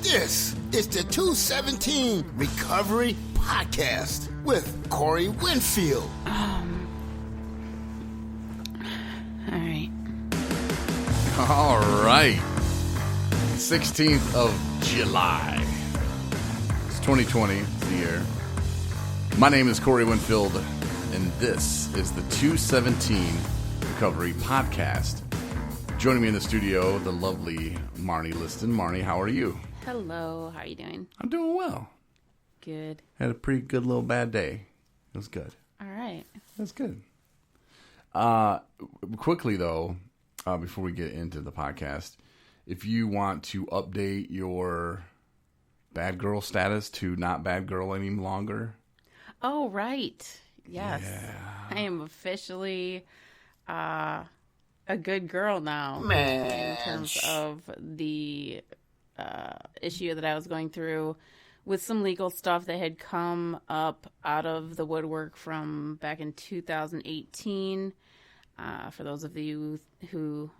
This is the 217 Recovery Podcast with Corey Winfield. All right. 16th of July. It's 2020, the year. My name is Corey Winfield, and this is the 217 Recovery Podcast. Joining me in the studio, the lovely Marney Liston. Marney, how are you? Hello, how are you doing? I'm doing well. Good. Had a pretty good little bad day. It was good. All right. That's good. Quickly, though, before we get into the podcast, if you want to update your bad girl status to not bad girl any longer. Oh, right. Yes. Yeah. I am officially a good girl now. Man. In terms of the issue that I was going through with some legal stuff that had come up out of the woodwork from back in 2018. For those of you who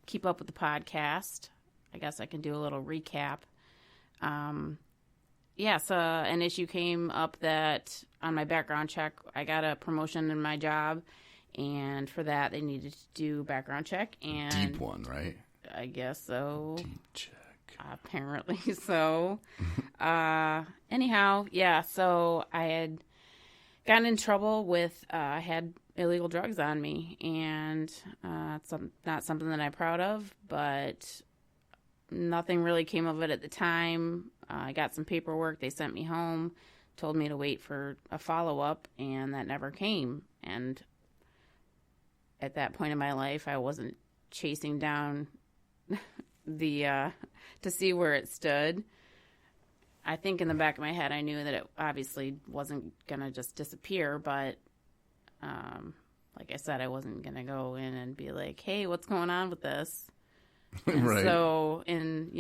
keep up with the podcast, I guess I can do a little recap. So an issue came up that on my background check, I got a promotion in my job, and for that they needed to do background check. And Deep one, right? I guess so. Deep check. Apparently so. So I had gotten in trouble with, I had illegal drugs on me, and it's not something that I'm proud of, but nothing really came of it at the time. I got some paperwork. They sent me home, told me to wait for a follow-up, and that never came. And at that point in my life, I wasn't chasing down to see where it stood. I think in the back of my head, I knew that it obviously wasn't going to just disappear, but like I said, I wasn't going to go in and be like, hey, what's going on with this? Right. So in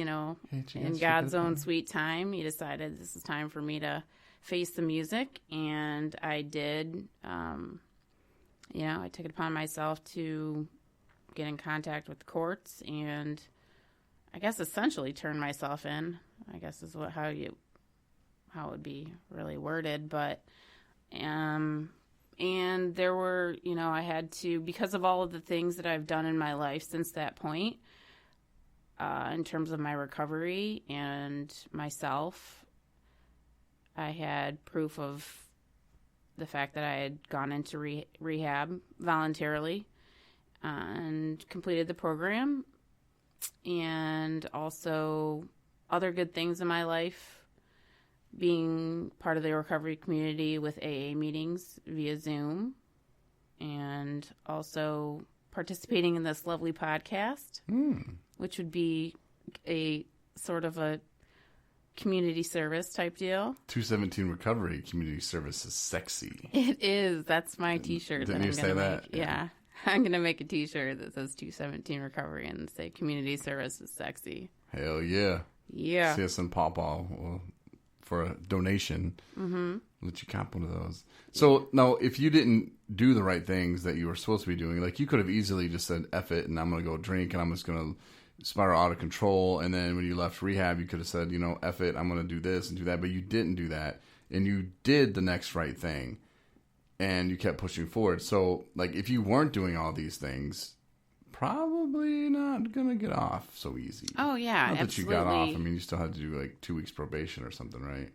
God's own sweet time, he decided this is time for me to face the music, and I did. I took it upon myself to get in contact with the courts, and I guess essentially turn myself in, I guess is how it would be really worded. But, and there were, I had to, because of all of the things that I've done in my life since that point, in terms of my recovery and myself, I had proof of the fact that I had gone into rehab voluntarily and completed the program. And also other good things in my life, being part of the recovery community with AA meetings via Zoom, and also participating in this lovely podcast, which would be a sort of a community service type deal. 217 Recovery Community Service is sexy. It is. That's my T-shirt. Didn't you say that? Yeah. I'm going to make a T-shirt that says 217 Recovery and say community service is sexy. Hell yeah. Yeah. See us in Pawpaw for a donation. Mm-hmm. Let you cop one of those. So now, if you didn't do the right things that you were supposed to be doing, like you could have easily just said, F it, and I'm going to go drink, and I'm just going to spiral out of control. And then when you left rehab, you could have said, F it, I'm going to do this and do that. But you didn't do that. And you did the next right thing. And you kept pushing forward. So, like, if you weren't doing all these things, probably not going to get off so easy. Oh, yeah, not absolutely. that you got off. I mean, you still had to do, like, 2 weeks probation or something, right?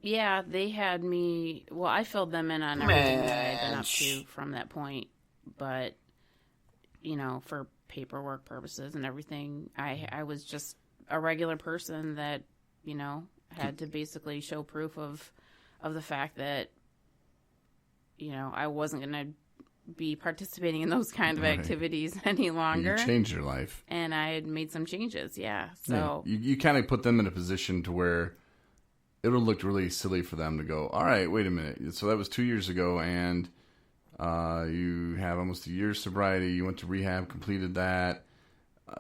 Yeah, they had me... Well, I filled them in on everything that I had been up to from that point. But, for paperwork purposes and everything, I was just a regular person that, had to basically show proof of the fact that, I wasn't going to be participating in those kind of activities any longer. You changed your life. And I had made some changes, yeah. So You kind of put them in a position to where it would look really silly for them to go, all right, wait a minute. So that was 2 years ago, and you had almost a year's sobriety. You went to rehab, completed that.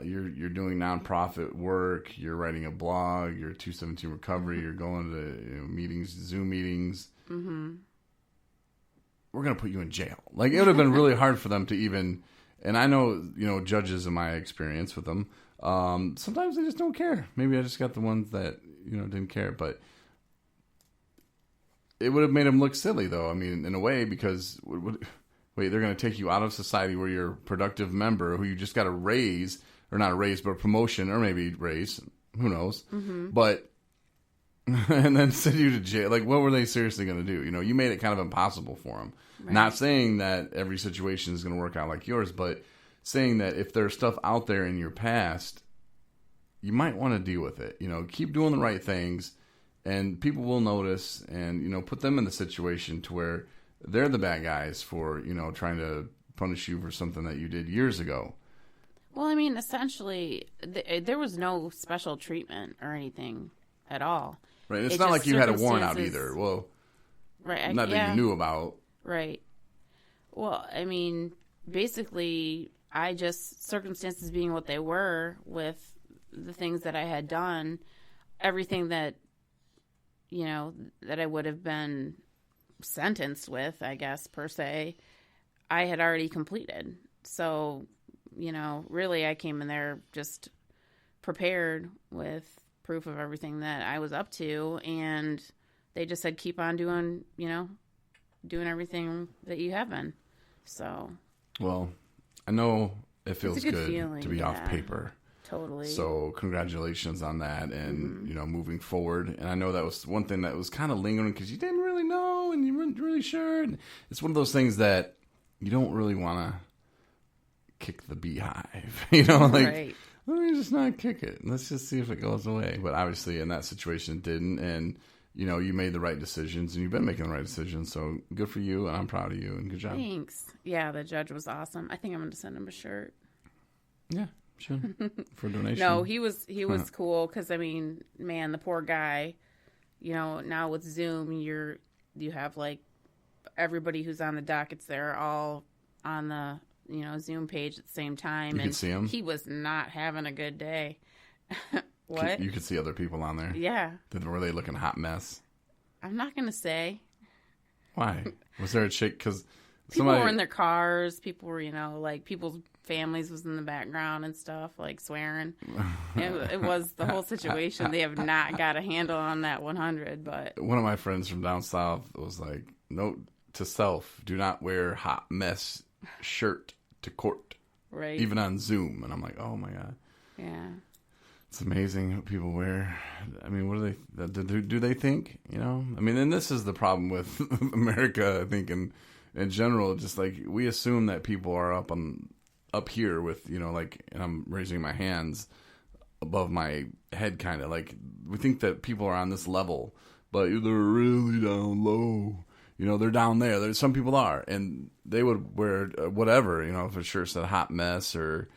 You're doing nonprofit work. You're writing a blog. You're 217 Recovery. You're going to meetings, Zoom meetings. Mm-hmm. We're going to put you in jail. Like, it would have been really hard for them to even, and I know, judges in my experience with them, Sometimes they just don't care. Maybe I just got the ones that, didn't care, but it would have made them look silly, though. I mean, in a way, because wait, they're going to take you out of society where you're a productive member who you just got a raise, or not a raise, but a promotion, or maybe raise, who knows? Mm-hmm. But and then send you to jail. Like, what were they seriously going to do? You made it kind of impossible for them. Right. Not saying that every situation is going to work out like yours, but saying that if there's stuff out there in your past, you might want to deal with it. Keep doing the right things, and people will notice, and, put them in the situation to where they're the bad guys for, trying to punish you for something that you did years ago. Well, I mean, essentially, there was no special treatment or anything at all. Right. It's not like you had a warrant out either. Well, right. Not that you knew about. Right. Well, I mean, basically, circumstances being what they were with the things that I had done, everything that, that I would have been sentenced with, I guess, per se, I had already completed. So, really I came in there just prepared with proof of everything that I was up to, and they just said, keep on doing, doing everything that you have been. So. Well, I know it feels good to be off paper. Totally. So congratulations on that, and moving forward. And I know that was one thing that was kind of lingering because you didn't really know and you weren't really sure. And it's one of those things that you don't really want to kick the beehive, right. Let me just not kick it. Let's just see if it goes away. But obviously, in that situation, it didn't. And you made the right decisions, and you've been making the right decisions. So good for you, and I'm proud of you, and good job. Thanks. Yeah, the judge was awesome. I think I'm going to send him a shirt. Yeah. Sure. For a donation. No, he was cool because, I mean, man, the poor guy, now with Zoom, you have like everybody who's on the dockets there all on the, Zoom page at the same time. You could see him? He was not having a good day. What? You could see other people on there? Yeah. Were they looking a hot mess? I'm not going to say. Why? Was there a chick? Because people were in their cars. People were, people's families was in the background and stuff, like swearing. It was the whole situation. They have not got a handle on that 100, but. One of my friends from down south was like, note to self, do not wear hot mess shirt to court. Right. Even on Zoom. And I'm like, oh my God. Yeah. It's amazing what people wear. I mean, what do they think? I mean, and this is the problem with America, I think, in general. Just like we assume that people are up here with, and I'm raising my hands above my head, kind of like we think that people are on this level, but they're really down low. They're down there. Some people are, and they would wear whatever, if a shirt said hot mess or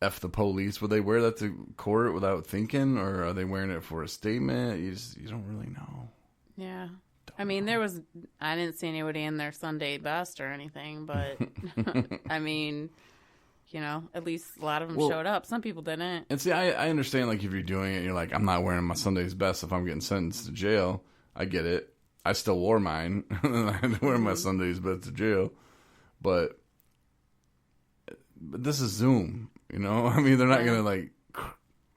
F the police. Would they wear that to court without thinking, or are they wearing it for a statement? You don't really know. Yeah. I mean, I didn't see anybody in their Sunday best or anything, but I mean, at least a lot of them showed up. Some people didn't. And see, I understand, like, if you're doing it, you're like, I'm not wearing my Sunday's best if I'm getting sentenced to jail. I get it. I still wore mine. I had to wear my Sunday's best to jail. But this is Zoom, I mean, they're not going to, like,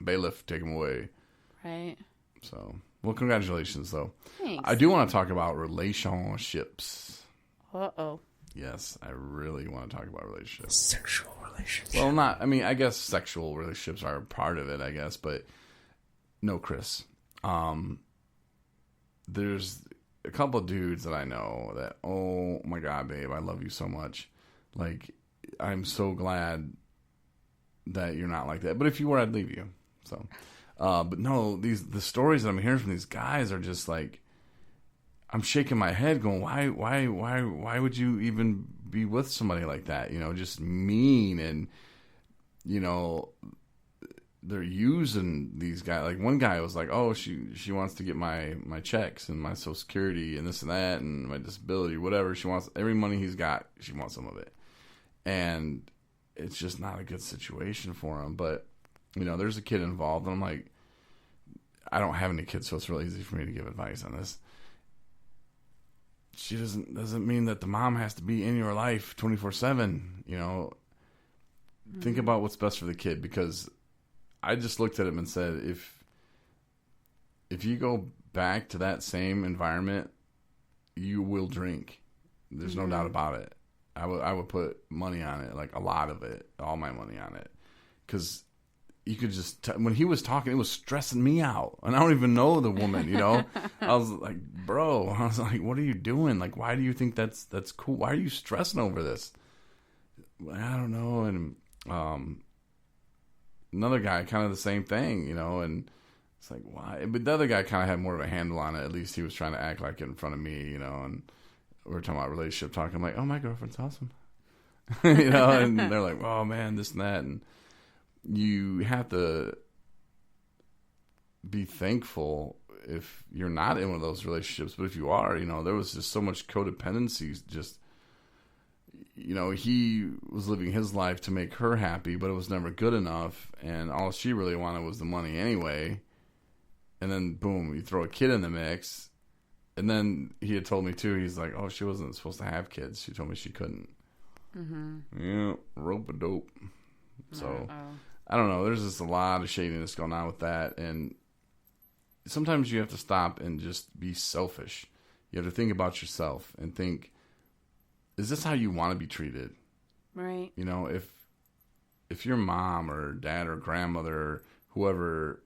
bailiff, take them away. Right. So, well, congratulations, though. Thanks. I do want to talk about relationships. Uh-oh. Yes, I really want to talk about relationships. Sexual relationships. Well, I guess sexual relationships are part of it, I guess, but no, Chris. There's a couple of dudes that I know that, oh my God, babe, I love you so much. Like, I'm so glad that you're not like that. But if you were, I'd leave you. So, but no, the stories that I'm hearing from these guys are just like, I'm shaking my head going, why would you even be with somebody like that? Just mean, and, they're using these guys. Like, one guy was like, oh, she wants to get my checks and my Social Security and this and that and my disability, whatever. She wants every money he's got. She wants some of it. And it's just not a good situation for him. But, there's a kid involved, and I'm like, I don't have any kids, so it's really easy for me to give advice on this. She doesn't mean that the mom has to be in your life 24/7. think about what's best for the kid, because I just looked at him and said, if you go back to that same environment, you will drink. There's no doubt about it. I would put money on it, like a lot of it, all my money on it, because you could just when he was talking, it was stressing me out, and I don't even know the woman. I was like, bro, I was like, what are you doing? Like, why do you think that's cool? Why are you stressing over this? I don't know. And another guy, kind of the same thing, and it's like, why? But the other guy kind of had more of a handle on it. At least he was trying to act like it in front of me, and we were talking about relationship talk. I'm like, oh, my girlfriend's awesome. And they're like, oh, man, this and that. And you have to be thankful if you're not in one of those relationships. But if you are, there was just so much codependency. Just, he was living his life to make her happy, but it was never good enough. And all she really wanted was the money anyway. And then, boom, you throw a kid in the mix. And then he had told me, too, he's like, oh, she wasn't supposed to have kids. She told me she couldn't. Mm-hmm. Yeah, rope-a-dope. So, I don't know. There's just a lot of shadiness going on with that. And sometimes you have to stop and just be selfish. You have to think about yourself and think, is this how you want to be treated? Right. If your mom or dad or grandmother or whoever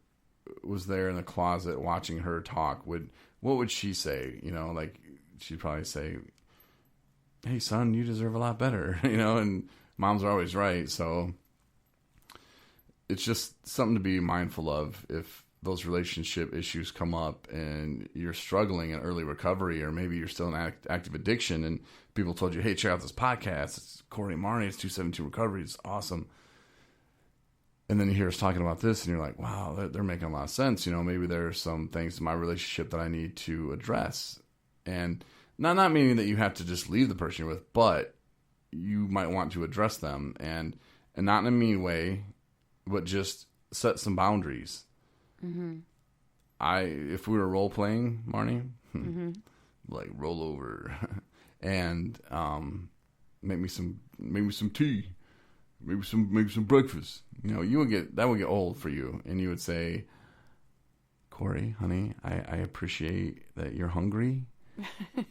was there in the closet watching her talk, what would she say? Like, she'd probably say, hey, son, you deserve a lot better, and moms are always right. So it's just something to be mindful of if those relationship issues come up and you're struggling in early recovery, or maybe you're still in active addiction and people told you, hey, check out this podcast. It's Corey and Marney. It's 272 Recovery. It's awesome. And then you hear us talking about this and you're like, wow, they're making a lot of sense. Maybe there are some things in my relationship that I need to address. And not meaning that you have to just leave the person you're with, but you might want to address them and not in a mean way, but just set some boundaries. Mm-hmm. If we were role playing, Marnie, like roll over and make me some tea, maybe some breakfast. That would get old for you, and you would say, Corey, honey, I appreciate that you're hungry,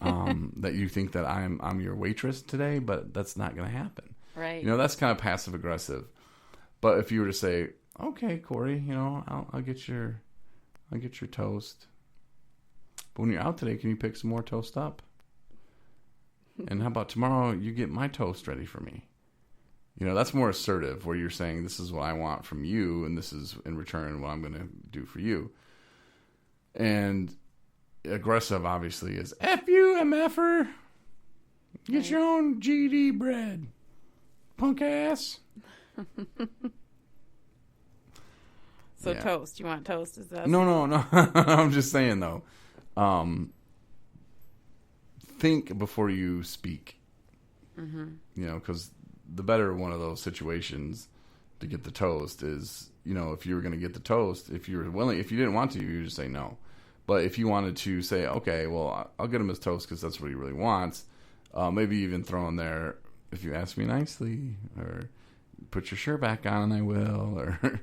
that you think that I'm your waitress today, but that's not going to happen. Right. That's kind of passive aggressive. But if you were to say, okay, Corey, I'll get your toast. But when you're out today, can you pick some more toast up? And how about tomorrow you get my toast ready for me? That's more assertive, where you're saying, this is what I want from you, and this is in return what I'm going to do for you. And aggressive, obviously, is F you, MFer. Get your own GD bread. Punk ass. So yeah. Toast. You want toast? Is that No. I'm just saying, though. Think before you speak. Mm-hmm. Because the better one of those situations to get the toast is, if you were going to get the toast, if you were willing, if you didn't want to, you just say no. But if you wanted to say, okay, well, I'll get him his toast because that's what he really wants, maybe even throw in there, if you ask me nicely, or put your shirt back on and I will, or,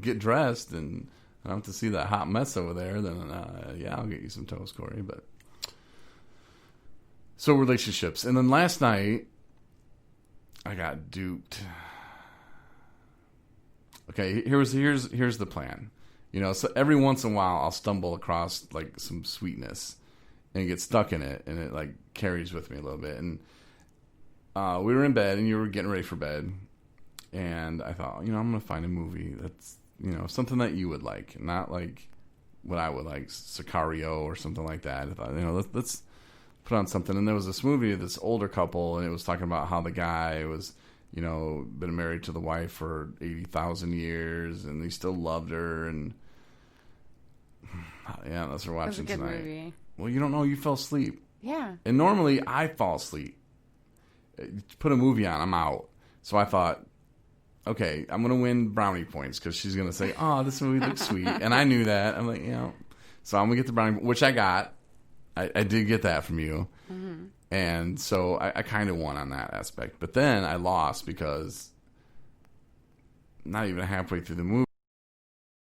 get dressed and I don't have to see that hot mess over there, then, yeah, I'll get you some toast, Corey. But so relationships. And then last night, I got duped. Okay, here's the plan. So every once in a while I'll stumble across like some sweetness and get stuck in it, and it like carries with me a little bit. And we were in bed and you were getting ready for bed, and I thought, I'm gonna find a movie that's something that you would like, not like what I would like, Sicario or something like that. I thought, let's put on something. And there was this movie, this older couple, and it was talking about how the guy was, been married to the wife for 80,000 years, and he still loved her. And yeah, that's what we're watching tonight. Good movie. Well, you don't know. You fell asleep. Yeah. And normally I fall asleep. Put a movie on, I'm out. So I thought, okay, I'm going to win brownie points because she's going to say, oh, this movie looks sweet. And I knew that. I'm like, so I'm going to get the brownie, which I got. I did get that from you. Mm-hmm. And so I kind of won on that aspect. But then I lost because not even halfway through the movie,